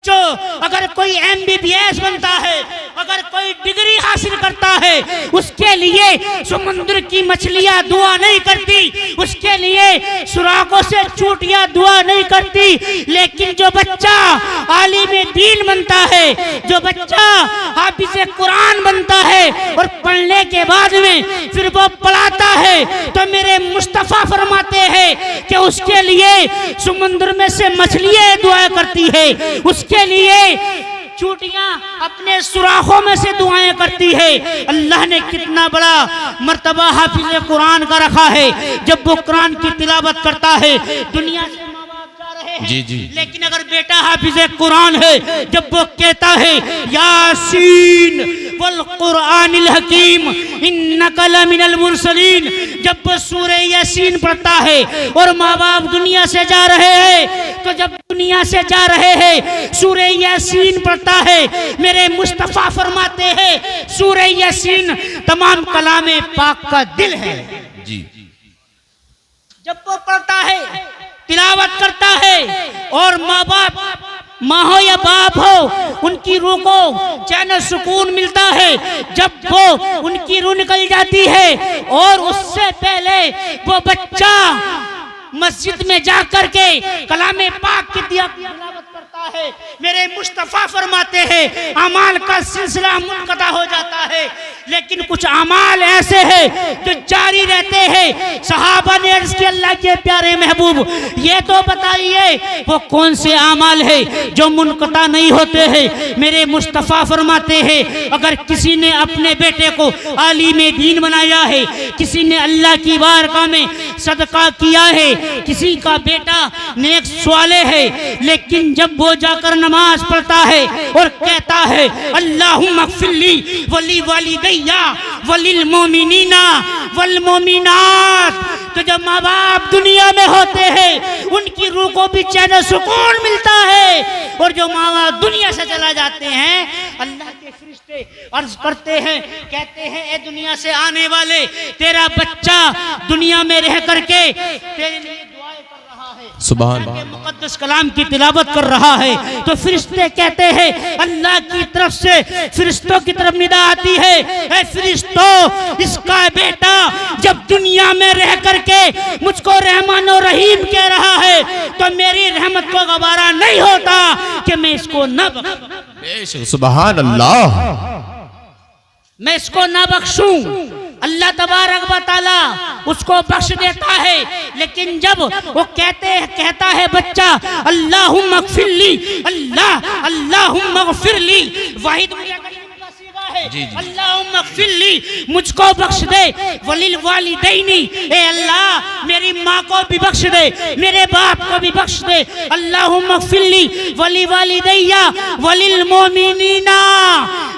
जो अगर कोई MBBS बनता है, अगर कोई डिग्री हासिल करता है, उसके लिए समुद्र की मछलियां दुआ नहीं करती, उसके लिए सुराखों से चूटियां दुआ नहीं करती। लेकिन जो बच्चा आलिम दीन बनता है, जो बच्चा हाफिज कुरान बनता है और पढ़ने के बाद में फिर वो पढ़ाता है, तो मेरे मुस्तफा फरमाते हैं कि उसके लिए समुद्र में से मछलियां दुआ करती है, उसके लिए चूटियां अपने सुराखों में से दुआएं करती है। अल्लाह ने कितना बड़ा मर्तबा हाफिज कुरान का रखा है। जब वो कुरान की तिलावत करता है, दुनिया से माँ बाप जा रहे हैं, जी जी, लेकिन अगर बेटा हाफिज कुरान है, जब वो कहता है यासीन वल कुरानिल हकीम इन्नका लमिनल मुरसलीन, जब वो सूरह यासीन पढ़ता है और माँ बाप दुनिया से जा रहे हैं, तो जब दुनिया से जा रहे हैं सूरह यासीन पढ़ता है, मेरे मुस्तफा फरमाते हैं सूरह यासीन तमाम कलामे पाक का दिल है। जी, जब वो पढ़ता है, तिलावत करता है और माँ बाप, माँ हो या बाप हो, उनकी रूह को चैन सुकून मिलता है जब वो उनकी रूह निकल जाती है। और उससे पहले वो बच्चा मस्जिद में जाकर के कलामे पाक की तिलावत करता है, मेरे मुस्तफा फरमाते हैं अमाल का सिलसिला मुनक़ता हो जाता है। लेकिन कुछ अमाल ऐसे हैं जो जारी रहते हैं। सहाबा ने अर्ज़ किया अल्लाह के प्यारे महबूब, ये तो बताइए वो कौन से अमाल है जो मुनक़ता नहीं होते हैं। मेरे मुस्तफा फरमाते हैं अगर किसी ने अपने बेटे को आलिम दीन बनाया है, किसी ने अल्लाह की बारगाह में सदका किया है, किसी का बेटा नेक स्वाले है, लेकिन जब वो जाकर नमाज पढ़ता है और कहता है अल्लाहुम्मा ग़फ़िरली वली वालिदैया वलिल मोमिनीना वल मोमिनात, तो जब माँ बाप दुनिया में होते हैं उनकी रूह को भी चैन सुकून मिलता है। और जो माँ बाप दुनिया से चला जाते हैं, अल्लाह के फरिश्ते अर्ज करते हैं, कहते हैं ए दुनिया से आने वाले, तेरा बच्चा दुनिया में रह करके तेरे लिए दुआएं कर रहा है, सुभान अल्लाह, मुक़द्दस कलाम की तिलावत कर रहा है। तो फरिश्ते कहते हैं, अल्लाह की तरफ से फरिश्तों की तरफ निदा आती है, ए फरिश्तों, इसका बेटा जब दुनिया में रह करके मुझको रहमान और रहीम कह रहा है, तो मेरी रहमत को गवारा नहीं होता कि मैं इसको न बख्शूं, सुभान अल्लाह, मैं इसको न बख्शूं। अल्लाह तबारक व तआला उसको बख्श देता है। लेकिन जब वो कहता है बच्चा अल्लाहुम्मा ग़फ़िरली, अल्लाहुम्मा ग़फ़िरली, वाहिद अल्लाहुम्मा ग़फ़िरली, मुझको बख्श दे, वलिल वालिदैनी, ए अल्लाह मेरी माँ को भी बख्श दे, मेरे बाप को भी बख्श दे, अल्लाहुम्मा ग़फ़िरली वली वालिदैया वलिल मोमिनीना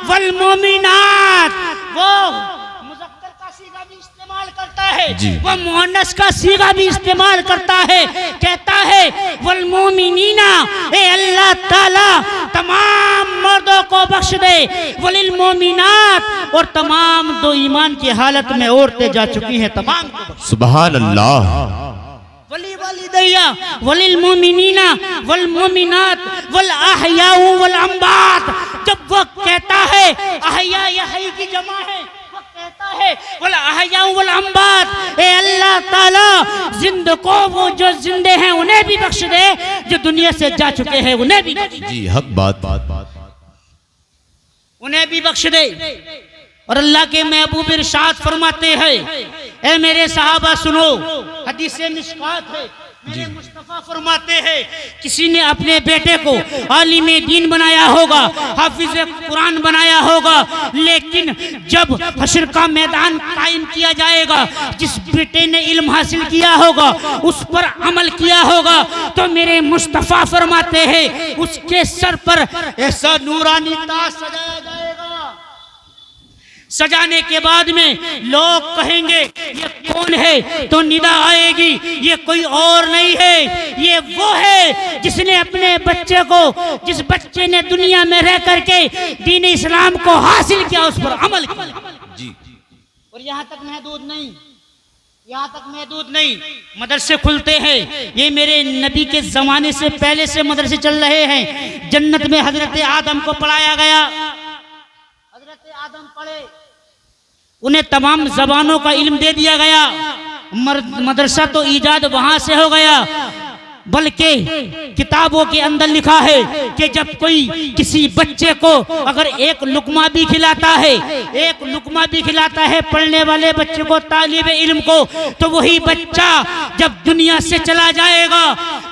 वल मोमिनात। वो मुज़क्कर का सीगा भी इस्तेमाल करता है, वो मुअन्नस का सीगा भी इस्तेमाल करता है, कहता है वल मोमिनीना, ए अल्लाह ताला तमाम मर्दों को बख्श दे, वलिल मोमिनात, और तमाम दो ईमान की हालत में औरतें जा चुकी हैं तमाम को, सुभान अल्लाह, वली वालिदैया वलिल मोमिनीना वल मोमिनात वल अहयाउ वल अम्वात। जब वो कहता है अहया यही की जमा है, वो कहता है वल अहयाउ वल अम्वात, ए अल्लाह ताला जिंद को वो जो जिंदे हैं उन्हें भी बख्श दे, जो दुनिया से जा चुके हैं उन्हें भी, जी हक बात, उन्हें भी बख्श दे। और अल्लाह के महबूब इरशाद फरमाते हैं, ए मेरे सहाबा सुनो, हदीस मिशकात है, मेरे मुस्तफा फरमाते हैं किसी ने अपने बेटे को आलिम दीन बनाया होगा, हाफिज कुरान बनाया होगा, लेकिन जब हश्र का मैदान कायम किया जाएगा, जिस बेटे ने इल्म हासिल किया होगा, उस पर अमल किया होगा, तो मेरे मुस्तफा फरमाते हैं उसके सर पर ऐसा नूरानी ताज सजाया जाएगा। सजाने के बाद में लोग कहेंगे ये कौन है, तो निदा आएगी ये कोई और नहीं है, ये वो है जिसने अपने बच्चे को, जिस बच्चे ने दुनिया में रह करके दीन इस्लाम को हासिल किया, उस पर अमल किया। जी, और यहाँ तक महदूद नहीं, यहाँ तक महदूद नहीं, मदरसे खुलते हैं। ये मेरे नबी के जमाने से पहले से मदरसे चल रहे हैं। जन्नत में हजरत आदम को पढ़ाया गया, हजरत आदम पढ़े, उन्हें तमाम जबानों का इल्म दे दिया गया। मदरसा तो ईजाद वहां से हो गया, बल्कि किताबों के अंदर लिखा है कि जब कोई किसी बच्चे को अगर एक लुकमा भी खिलाता है, एक लुकमा भी खिलाता है पढ़ने वाले बच्चे को, तालिब इल्म को, तो वही बच्चा जब दुनिया से चला जाएगा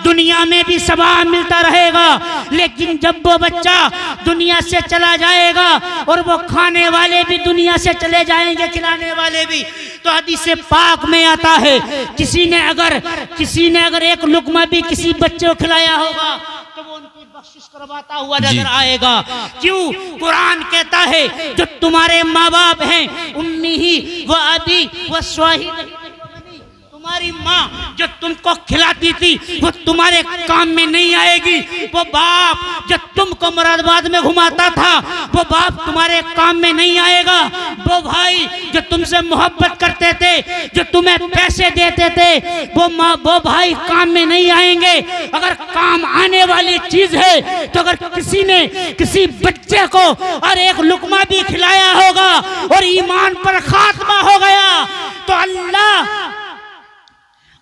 दुनिया में भी सवाब मिलता रहेगा। लेकिन जब वो बच्चा दुनिया से चला जाएगा और वो खाने वाले भी दुनिया से चले जाएंगे, खिलाने वाले भी, तो हदीस पाक में आता है किसी ने अगर एक लुकमा भी किसी बच्चे को खिलाया होगा तो वो उनकी बख्शिश करवाता हुआ नजर आएगा। क्यों? कुरान कहता है जो तुम्हारे माँ बाप हैं, उम्मी ही व अबी व स्वाहिद, तुम्हारी माँ जो तुमको खिलाती थी वो तुम्हारे काम में नहीं आएगी। वो बाप जो तुमको मुरादाबाद में घुमाता था वो बाप तुम्हारे काम में नहीं आएगा। वो भाई जो तुमसे मोहब्बत करते थे, जो तुम्हें पैसे देते थे, वो भाई काम में नहीं आएंगे। अगर काम आने वाली चीज है तो अगर किसी ने किसी बच्चे को और एक लुकमा भी खिलाया होगा और ईमान पर खात्मा हो गया तो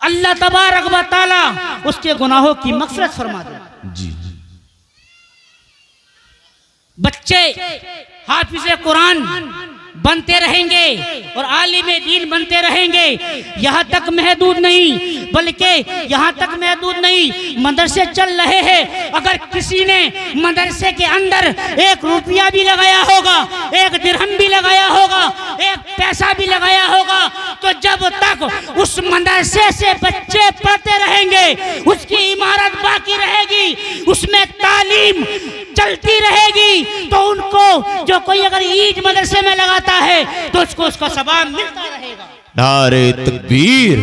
अल्लाह तबारक व तआला उसके गुनाहों की मग़फ़िरत फरमा दे। जी। बच्चे हाफिज़े कुरान बनते रहेंगे और आलिम दीन बनते रहेंगे। यहाँ तक महदूद नहीं, बल्कि यहाँ तक महदूद नहीं, मदरसे चल रहे हैं। अगर किसी ने मदरसे के अंदर एक रुपया भी लगाया होगा, एक दिरहम भी लगाया होगा, एक पैसा भी लगाया होगा, तो जब तक उस मदरसे से बच्चे पढ़ते रहेंगे उसकी इमारत बाकी रहेगी, उसमें तालीम चलती रहेगी, तो उनको जो कोई अगर ईद मदरसे में लगाता है तो उसको उसका सवाब मिलता रहेगा। नारे तकबीर,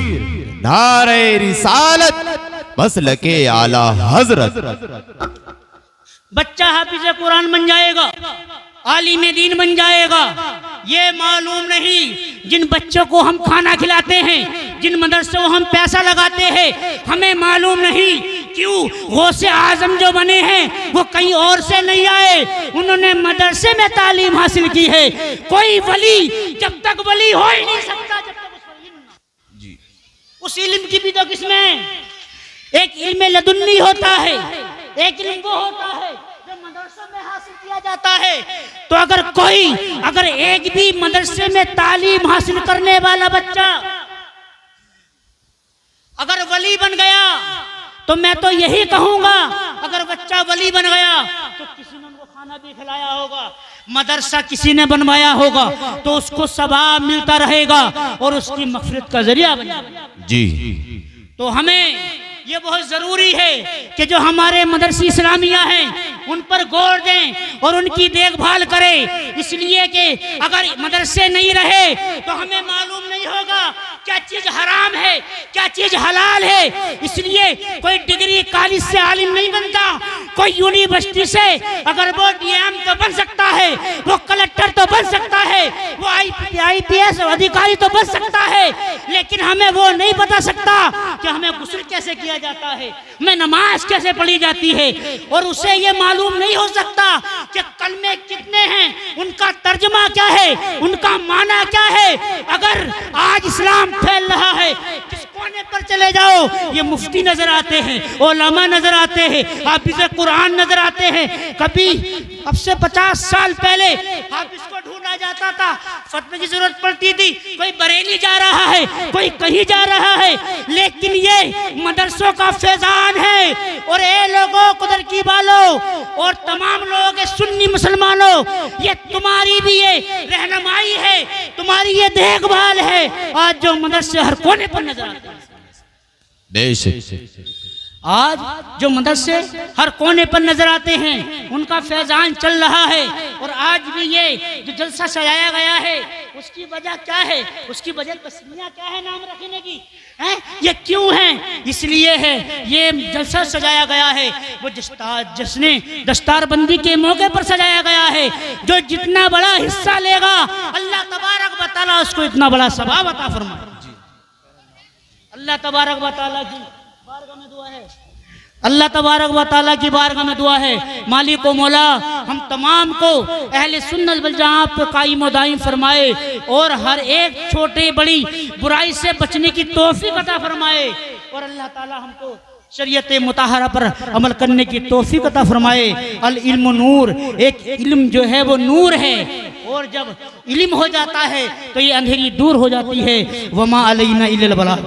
नारे रिसालत, मसलके आला हजरत। बच्चा हाफिज़े कुरान बन जाएगा, आलिम दीन बन जाएगा। ये मालूम नहीं जिन बच्चों को हम खाना खिलाते हैं, जिन मदरसों को हम पैसा लगाते हैं, हमें मालूम नहीं क्यों गौसे आजम जो बने हैं वो कहीं और से नहीं आए, उन्होंने मदरसे में तालीम हासिल की है। कोई वली जब तक वली हो ही नहीं सकता जब तक उस इल्म की भी तो किसमें एक इल्म लदुन्नी होता है, एक इल्म वो होता है जो मदरसे में हासिल किया जाता है। तो अगर एक भी मदरसे में तालीम हासिल करने वाला बच्चा अगर वली बन गया तो मैं तो यही कहूंगा, अगर बच्चा वली बन गया तो किसी ने उनको खाना भी खिलाया होगा, मदरसा किसी ने बनवाया होगा तो उसको सवाब मिलता रहेगा और उसकी मग़फ़िरत का जरिया बन जाएगा। जी। तो हमें ये बहुत जरूरी है कि जो हमारे मदरसी इस्लामिया हैं उन पर गौर दें और उनकी देखभाल करें, इसलिए कि अगर मदरसे नहीं रहे तो हमें मालूम नहीं होगा क्या चीज हराम है, क्या चीज हलाल है। इसलिए कोई डिग्री कॉलेज से आलिम नहीं बनता, कोई यूनिवर्सिटी से अगर वो डीएम तो बन सकता है, वो कलेक्टर तो बन सकता है, वो IPS अधिकारी तो बन सकता है, लेकिन हमें वो नहीं बता सकता कि हमें गुस्ल कैसे किया जाता है, हमें नमाज कैसे पढ़ी जाती है, और उसे ये मालूम नहीं हो सकता कि कलमे कितने हैं, उनका तर्जमा क्या है, उनका माना क्या है। अगर आज इस्लाम फैल रहा है, किस कोने पर चले जाओ ये मुफ्ती नजर आते हैं, उलमा नजर आते हैं, हाफिज़े कुरान नजर आते हैं। कभी अब से 50 साल पहले हाफिज को ढूंढा जाता था, फतवे की जरूरत पड़ती थी, कोई बरेली जा रहा है, कोई कहीं जा रहा है, लेकिन ये मदरसों का फैजान है। और ये लोगों कुदर की बालो और तमाम लोगों के सुन्नी मुसलमानों, ये तुम्हारी भी ये रहनुमाई है, तुम्हारी ये देखभाल है। आज जो मदरसे हर कोने पर नजर आते हैं, आज जो मदरसे हर कोने पर नजर आते हैं उनका फैजान चल रहा है। और आज भी ये जो जलसा सजाया गया है उसकी वजह क्या है, उसकी वजह तस्मिया क्या है नाम रखने की है, ये क्यों है? इसलिए है ये जलसा सजाया गया है वो जिसने दस्तारबंदी के मौके पर सजाया गया है। जो जितना बड़ा हिस्सा लेगा अल्लाह तबारक व तआला उसको इतना बड़ा सवाब अता फरमाए। अल्लाह तबारक व तआला की बारगाह में दुआ है, अल्लाह तबारक व तआला की बारगाह में दुआ है, मालिक व मौला हम तमाम को अहले सुन्नत वल जमात पे कायम व दायम फरमाए और हर एक छोटे बड़ी बुराई से बचने की तौफीक अता फरमाए और अल्लाह ताला हमको शरीयत मुताहरा पर अमल करने की तौफीक अता फरमाए। अल इल्म नूर, एक इल्म जो है वो नूर है और जब इल्म हो जाता है तो ये अंधेरी दूर हो जाती है। वमा अलैना इल्लल बलाग।